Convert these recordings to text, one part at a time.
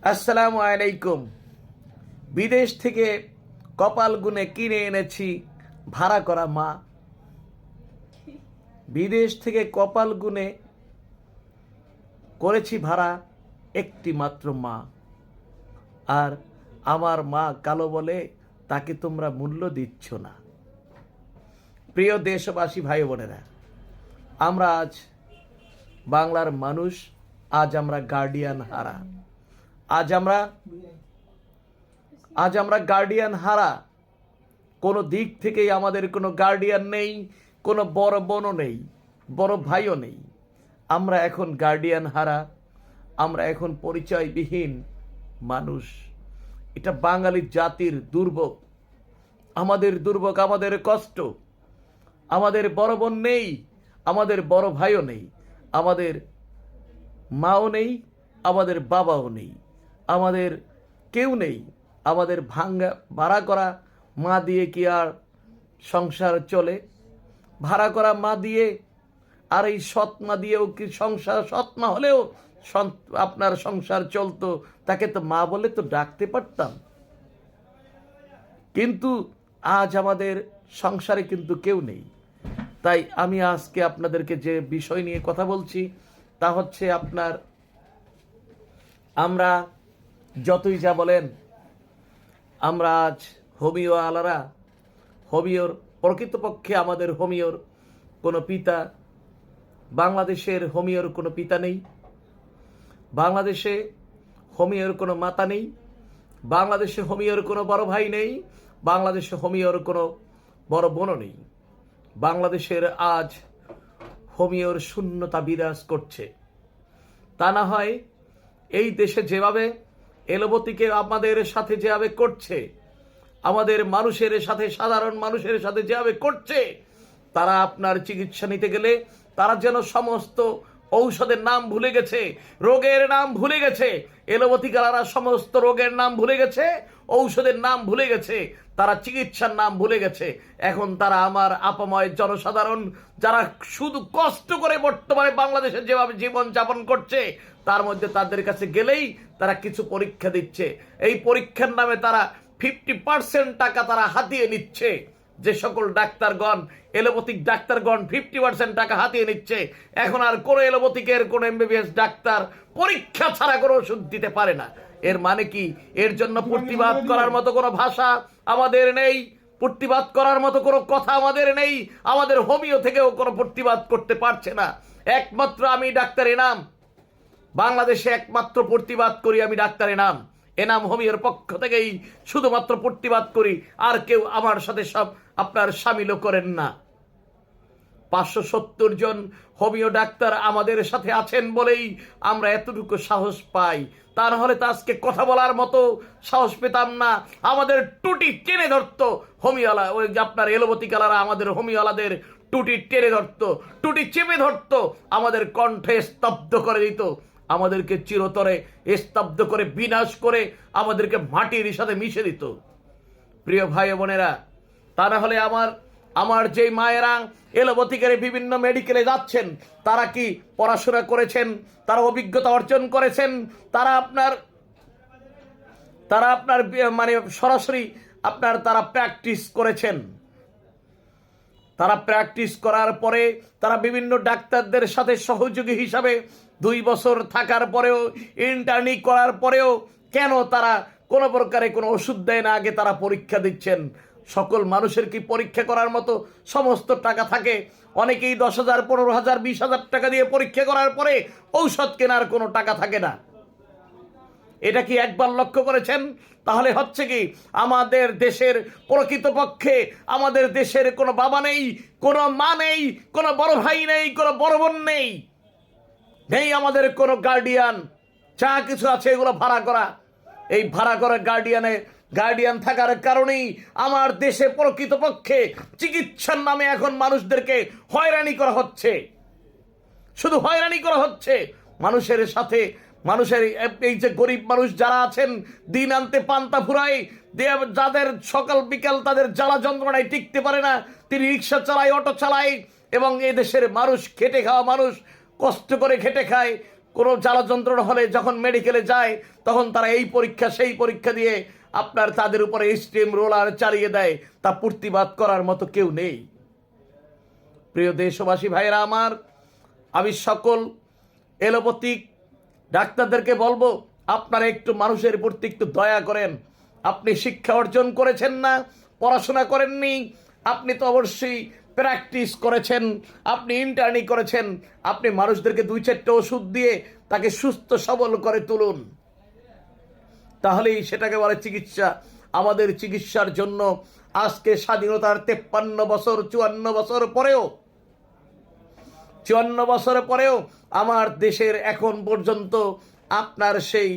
আসসালামু আলাইকুম। বিদেশ থেকে কপাল গুনে কিনে এনেছি ভাড়া করা মা। বিদেশ থেকে কপাল গুনে করেছি ভাড়া একটি মাত্র মা। আর আমার মা কালো বলে তাকে তোমরা মূল্য দিচ্ছ না। প্রিয় দেশবাসী ভাই বোনেরা, আমরা আজ বাংলার মানুষ, আজ আমরা গার্ডিয়ান হারা। আজ আমরা গার্ডিয়ান হারা। কোনো দিক থেকেই আমাদের কোনো গার্ডিয়ান নেই, কোনো বড় বোনও নেই, বড় ভাইও নেই। আমরা এখন গার্ডিয়ান হারা, আমরা এখন পরিচয়বিহীন মানুষ। এটা বাঙালি জাতির দুর্ভোগ, আমাদের দুর্ভোগ, আমাদের কষ্ট। আমাদের বড় বোন নেই, আমাদের বড় ভাইও নেই, আমাদের মাও নেই, আমাদের বাবাও নেই, আমাদের কেউ নেই। আমাদের ভাড়া করা মা দিয়ে কি আর সংসার চলে? ভাড়া করা মা দিয়ে আর এই সৎ মা দিয়েও কি সংসার, সৎ মা হলেও আপনার সংসার চলতো? তাকে তো মা বলে তো ডাকতে পারতাম। কিন্তু আজ আমাদের সংসারে কিন্তু কেউ নেই। তাই আমি আজকে আপনাদেরকে যে বিষয় নিয়ে কথা বলছি তা হচ্ছে আমরা যতই যা বলেন, আমরা আজ হোমিও আলারা, হোমিওর প্রকৃতপক্ষে আমাদের হোমিওর কোনো পিতা, বাংলাদেশের হোমিওর কোনো পিতা নেই, বাংলাদেশে হোমিওর কোনো মাতা নেই, বাংলাদেশে হোমিওর কোনো বড় ভাই নেই, বাংলাদেশে হোমিওর কোনো বড় বোনও নেই। বাংলাদেশের আজ হোমিওর শূন্যতা বিরাজ করছে। তা না হয় এই দেশে যেভাবে এলোপতিকে আমাদের সাথে যেভাবে করছে, আমাদের মানুষের সাথে, সাধারণ মানুষের সাথে যেভাবে করছে, তারা আপনার চিকিৎসা নিতে গেলে তারা যেন সমস্ত ঔষধের নাম ভুলে গেছে, রোগের নাম ভুলে গেছে। এলোপতিকালারা সমস্ত রোগের নাম ভুলে গেছে, ঔষধের নাম ভুলে গেছে, তারা চিকিৎসার নাম ভুলে গেছে। এখন তারা আমার আপাময় জনসাধারণ যারা শুধু কষ্ট করে বর্তমানে বাংলাদেশে যেভাবে জীবন যাপন করছে, তার মধ্যে তাদের কাছে গেলেই তারা কিছু পরীক্ষা দিচ্ছে। এই পরীক্ষার নামে তারা 50% টাকা তারা হাতিয়ে নিচ্ছে। যে সকল ডাক্তারগণ, এলোপ্যাথিক ডাক্তারগণ 50% টাকা হাতিয়ে নিচ্ছে। এখন আর কোনো এলোপ্যাথিকের কোনো MBBS ডাক্তার পরীক্ষা ছাড়া কোনো ওষুধ দিতে পারে না। এর মানে কি? এর জন্য প্রতিবাদ করার মতো কোনো ভাষা আমাদের নেই, প্রতিবাদ করার মতো কোনো কথা আমাদের নেই। আমাদের হোমিও থেকেও কোনো প্রতিবাদ করতে পারছে না। একমাত্র আমি ডাক্তার এনাম, বাংলাদেশে একমাত্র প্রতিবাদ করি আমি ডাক্তার এনাম হোমিওর পক্ষ থেকেই শুধুমাত্র প্রতিবাদ করি। আর কেউ আমার সাথে সব আপনার সামিলও করেন না। 570 জন হোমিও ডাক্তার আমাদের সাথে আছেন বলেই আমরা এতটুকু সাহস পাই। তা না হলে তো আজকে কথা বলার মতো সাহস পেতাম না। আমাদের টুটি টেনে ধরতো হোমিওয়ালা, ওই আপনার এলোপ্যাথিকালারা আমাদের হোমিওয়ালাদের টুটি টেনে ধরতো, টুটি চেপে ধরতো, আমাদের কণ্ঠে স্তব্ধ করে দিত, আমাদেরকে চিরতরে স্তব্ধ করে বিনাশ করে আমাদেরকে মাটির সাথে মিশে দিত। প্রিয় ভাই বোনেরা, তা না হলে আমার যে মায়েরা এলোপ্যাথিকের বিভিন্ন মেডিকেলে যাচ্ছেন, তারা কি পড়াশোনা করেছেন? তারা অভিজ্ঞতা অর্জন করেছেন? তারা আপনার মানে সরাসরি তারা প্র্যাকটিস করেছেন? তারা প্র্যাকটিস করার পরে তারা বিভিন্ন ডাক্তারদের সাথে সহযোগী হিসাবে 2 বছর থাকার পরেও, ইন্টার্নি করার পরেও কেন তারা কোনো প্রকারে কোনো ওষুধ দেয় না? আগে তারা পরীক্ষা দিচ্ছেন। সকল মানুষের কি পরীক্ষা করার মতো সমস্ত টাকা থাকে? অনেকেই 10,000, 15,000, 20,000 টাকা দিয়ে পরীক্ষা করার পরে ঔষধ কেনার কোনো টাকা থাকে না। এটা কি একবার লক্ষ্য করেছেন? তাহলে হচ্ছে কি, আমাদের দেশের প্রকৃতপক্ষে আমাদের দেশের কোনো বাবা নেই, কোনো মা নেই, কোনো বড় ভাই নেই, কোনো বড় বোন নেই, নেই আমাদের কোনো গার্ডিয়ান। যা কিছু আছে এগুলো ভাড়া করা। এই ভাড়া করা গার্ডিয়ান থাকার কারণেই আমার দেশে প্রকৃতপক্ষে চিকিৎসার নামে এখন মানুষদেরকে হয়রানি করা হচ্ছে। শুধু হয়রানি করা হচ্ছে মানুষের সাথে। মানুষের এই যে গরিব মানুষ যারা আছেন, দিন আনতে পান্তা ফুরায়, যাদের সকাল বিকাল তাদের জ্বালা যন্ত্রণায় টিকতে পারে না, তিনি রিক্সা চালায়, অটো চালায়। এবং এ দেশের মানুষ, খেটে খাওয়া মানুষ, কষ্ট করে খেটে খায়, কোনো জ্বালা যন্ত্রণা হলে যখন মেডিকেলে যায় তখন তারা এই পরীক্ষা সেই পরীক্ষা দিয়ে আপনার তাদের উপরে স্টিম রোলার চালিয়ে দেয়, তা প্রতিবাদ করার মতো কেউ নেই। প্রিয় দেশবাসী ভাইয়েরা আমার, আমি সকল এলোপ্যাথিক ডাক্তারদেরকে বলবো, আপনারা একটু মানুষের প্রতি একটু দয়া করেন। আপনি শিক্ষা অর্জন করেছেন না, পড়াশোনা করেননি, আপনি তো অবশ্যই প্র্যাকটিস করেছেন, আপনি ইন্টার্নি করেছেন। আপনি মানুষদেরকে 2-4টা ওষুধ দিয়ে তাকে সুস্থ সবল করে তুলুন, তাহলেই সেটাকে বলে চিকিৎসা। আমাদের চিকিৎসার জন্য আজকে স্বাধীনতার 53 বছর 54 বছর পরেও 54 বছর পরেও আমার দেশের এখন পর্যন্ত আপনার সেই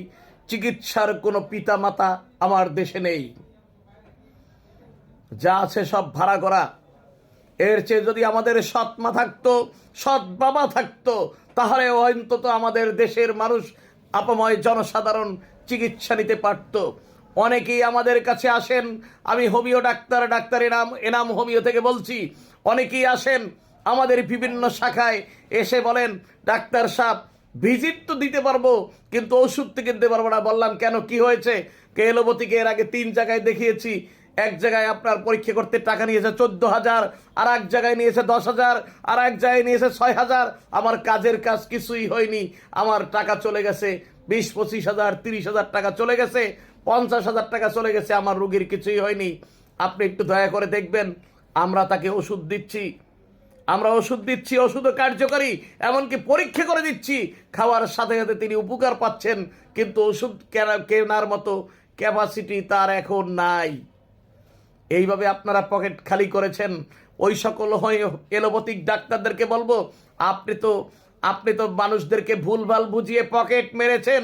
চিকিৎসার কোনো পিতা মাতা আমার দেশে নেই। যা আছে সব ভাড়া করা। এর চেয়ে যদি আমাদের সৎ মা থাকতো, সৎ বাবা থাকতো, তাহলে অন্তত আমাদের দেশের মানুষ, আপাময় জনসাধারণ চিকিৎসা নিতে পারত। অনেকেই আমাদের কাছে আসেন, আমি হোমিও ডাক্তার এনাম হোমিও থেকে বলছি, অনেকেই আসেন আমাদের বিভিন্ন শাখায় এসে বলেন, ডাক্তার সাহেব ভিজিট তো দিতে পারবো কিন্তু ওষুধ তো কিনতে পারবো না। বললাম কেন, কি হয়েছে? এলোপ্যাথিকে এর আগে 3 জায়গায় দেখিয়েছি। এক জায়গায় আপনার পরীক্ষা করতে টাকা নিয়েছে 14,000, আর এক জায়গায় নিয়েছে 10,000, আর এক জায়গায় নিয়েছে 6,000। আমার কাজের কাজ কিছুই হয়নি, আমার টাকা চলে গেছে 20-25,000 30,000 টাকা চলে গেছে, 50,000 টাকা চলে গেছে, আমার রোগীর কিছুই হয়নি। আপনি একটু দয়া করে দেখবেন, আমরা তাকে ওষুধ দিচ্ছি, ওষুধও কার্যকরী, এমনকি পরীক্ষা করে দিচ্ছি, খাওয়ার সাথে সাথে তিনি উপকার পাচ্ছেন, কিন্তু ওষুধ কেনার মতো ক্যাপাসিটি তার এখন নাই। এইভাবে আপনারা পকেট খালি করেছেন। ওই সকল এলোপ্যাথিক ডাক্তারদেরকে বলবো, আপনি তো মানুষদেরকে ভুলভাল বুঝিয়ে পকেট মেরেছেন।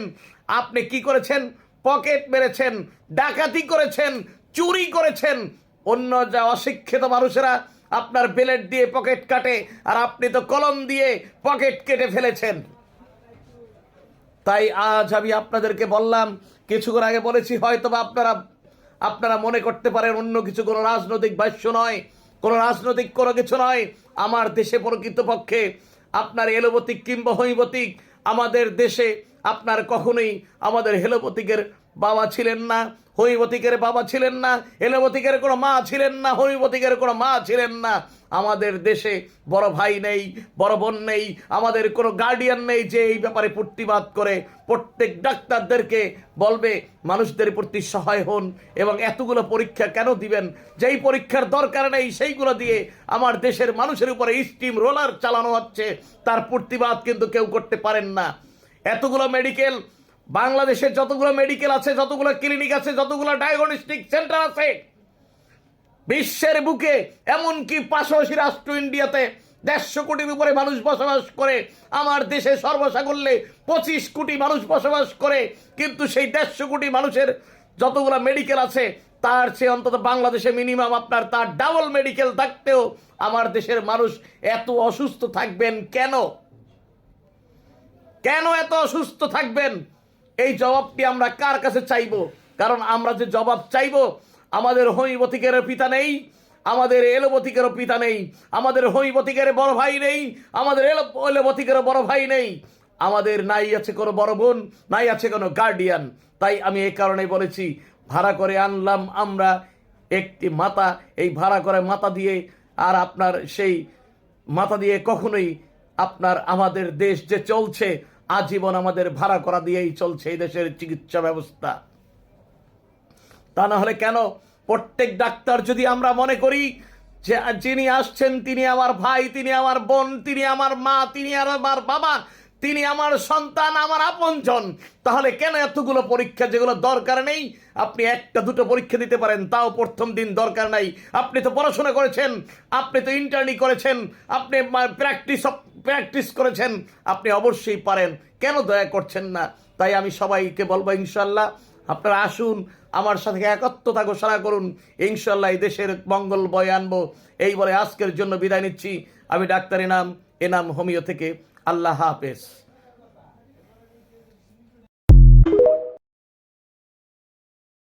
আপনি কি করেছেন? পকেট মেরেছেন, ডাকাতি করেছেন, চুরি করেছেন। অন্য যা অশিক্ষিত মানুষেরা আপনার ব্লেড দিয়ে পকেট কাটে, আর আপনি তো কলম দিয়ে পকেট কেটে ফেলেছেন। তাই আজ আমি আপনাদেরকে বললাম, কিছুক্ষণ আগে বলেছি, হয়তো আপনারা মনে করতে পারেন অন্য কিছু, কোনো রাজনৈতিক ভাষ্য নয়, কোনো রাজনৈতিক কোনো কিছু নয়। আমার দেশে প্রকৃতপক্ষে আপনার এলোপ্যাথিক কিংবা হোমিওপ্যাথিক, আমাদের দেশে আপনার কখনোই আমাদের এলোপ্যাথিকের বাবা ছিলেন না, হোমিওপ্যাথিকের বাবা ছিলেন না, এলোপ্যাথিকের কোনো মা ছিলেন না, হোমিওপ্যাথিকের কোনো মা ছিলেন না। আমাদের দেশে বড় ভাই নেই, বড় বোন নেই, আমাদের কোনো গার্ডিয়ান নেই যে এই ব্যাপারে প্রতিবাদ করে প্রত্যেক ডাক্তারদেরকে বলবে মানুষদের প্রতি সহায় হন। এবং এতগুলো পরীক্ষা কেন দিবেন? যেই পরীক্ষার দরকার নেই সেইগুলো দিয়ে আমার দেশের মানুষের উপরে স্টিম রোলার চালানো হচ্ছে, তার প্রতিবাদ কিন্তু কেউ করতে পারেন না। এতগুলো মেডিকেল, বাংলাদেশে যতগুলো মেডিকেল আছে, যতগুলো ক্লিনিক আছে, যতগুলো ডায়াগনস্টিক সেন্টার আছে বিশ্বের বুকে, এমনকি পাশাপাশি রাষ্ট্র ইন্ডিয়াতে 150 কোটির উপরে মানুষ বসবাস করে। আমার দেশে সর্বসাকুল্যে 25 কোটি মানুষ বসবাস করে, কিন্তু সেই 150 কোটি মানুষের যতগুলো মেডিকেল আছে তার চেয়ে অন্তত বাংলাদেশে মিনিমাম আপনার তার ডাবল মেডিকেল থাকতেও আমার দেশের মানুষ এত অসুস্থ থাকবেন কেন? কেন এত অসুস্থ থাকবেন? এই জবাবটি আমরা কার কাছে চাইব? কারণ আমরা যে জবাব চাইব, আমাদের হোমিওপ্যাথিকের পিতা নেই, আমাদের এলোপ্যাথিকেরও পিতা নেই, আমাদের হোমিওপ্যাথিকের বড় ভাই নেই, আমাদের এলোপ্যাথিকেরও বড় ভাই নেই, আমাদের নাই আছে কোনো বড় বোন, নাই আছে কোনো গার্ডিয়ান। তাই আমি এই কারণে বলেছি, ভাড়া করে আনলাম আমরা একটি মাথা, এই ভাড়া করে মাথা দিয়ে, আর আপনার সেই মাথা দিয়ে কখনোই আপনার আমাদের দেশ যে চলছে, আজীবন আমাদের ভাড়া করা দিয়েই চলছে এই দেশের চিকিৎসা ব্যবস্থা। তা না হলে কেন? প্রত্যেক ডাক্তার যদি আমরা মনে করি যে যিনি আসছেন তিনি আমার ভাই, তিনি আমার বোন, তিনি আমার মা, তিনি আমার বাবা, তিনি আমার সন্তান, আমার আপনজন, তাহলে কেন এতগুলো পরীক্ষা যেগুলো দরকার নেই? আপনি 1-2 পরীক্ষা দিতে পারেন, তাও প্রথম দিন দরকার নাই। আপনি তো পড়াশোনা করেছেন, আপনি তো ইন্টার্নি করেছেন, আপনি প্র্যাকটিস করেছেন, আপনি অবশ্যই পারেন, কেন দয়া করছেন না? তাই আমি সবাইকে বলবো, ইনশাল্লাহ আপনারা আসুন, আমার সাথে একত্রতা ঘোষণা করুন, ইনশাল্লাহ এই দেশের মঙ্গল বয়ে আনবো। এই বলে আজকের জন্য বিদায় নিচ্ছি। আমি ডাক্তার এনাম হোমিও থেকে। আল্লাহ হাফেজ।